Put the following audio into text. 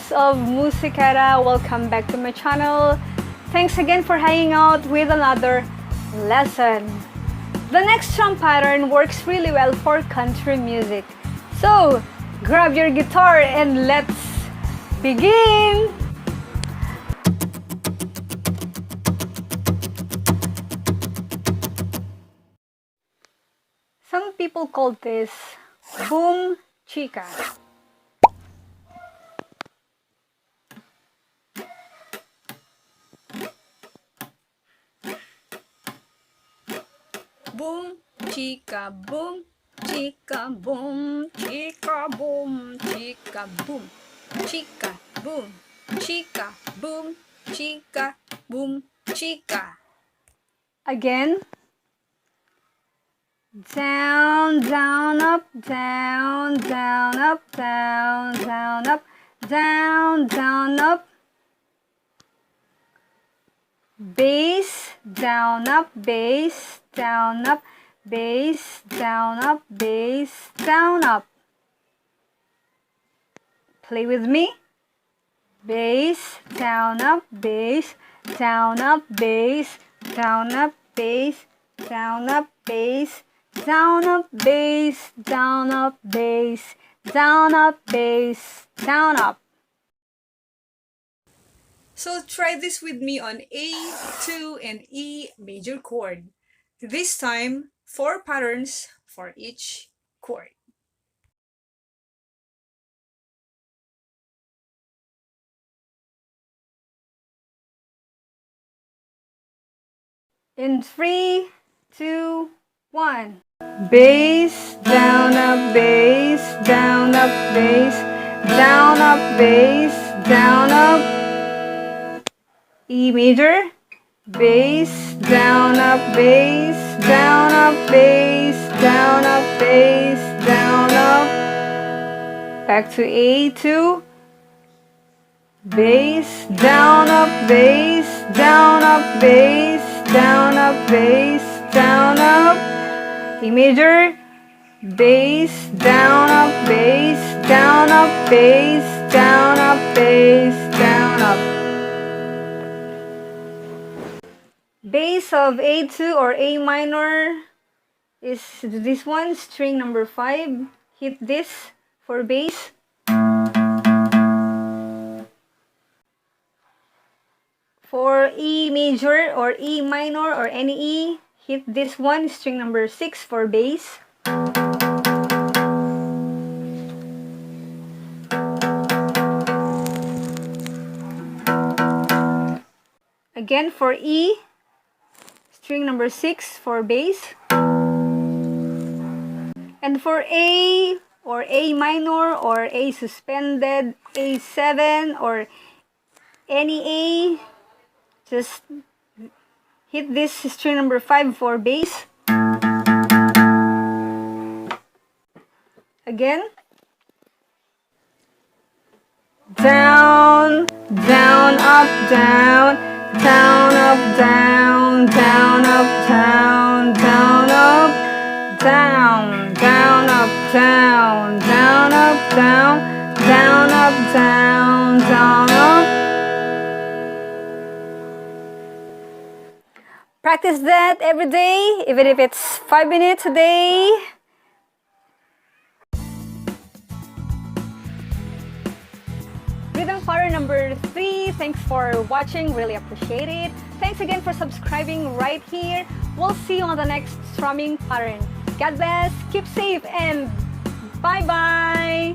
loves of Musicera, welcome back to my channel. Thanks again for hanging out with another lesson. The next strum pattern works really well for country music. So, grab your guitar and let's begin! Some people call this boom chica. Boom, chica, boom, chica, boom, chica, boom, chica, boom, chica, boom, chica, boom, chica, boom, chica. Again. Down, down, up, down, down, up, down, down, up, down, down, up. Bass, down, up, bass, down, up, bass, down, up, bass, down, up. Play with me. Bass, down, up, bass, down, up, bass, down, up, bass, down, up, bass, down, up, bass, down, up, bass, down, up, bass, down, up. So try this with me on A, 2, and E major chord. This time, 4 patterns for each chord. In 3, 2, 1. Bass, down, up, bass, down, up, bass, down, up, bass, down, up. E major. Bass, down, up, bass, down, up, bass, down, up, bass, down, up. Back to A2. Bass, down, up, bass, down, up, bass, down, up, bass, down, up. E major. Bass, down, up, bass, down, up, bass, down, up, bass, down, up. Bass of A2 or A minor is this one, string number 5. Hit this for bass. For E major or E minor or any E, hit this one, string number 6 for bass. Again for E, string number 6 for bass. And for A or A minor or A suspended, A7 or any A, just hit this string number 5 for bass. Again. Down, down, up, down, down, up, down, down, up, down, down, up, down, down, up, down, down, up, down, down, up, down, down, up. Practice that every day, even if it's 5 minutes a day. Rhythm pattern number 3. Thanks for watching. Really appreciate it. Thanks again for subscribing right here. We'll see you on the next strumming pattern. God bless, keep safe, and bye-bye.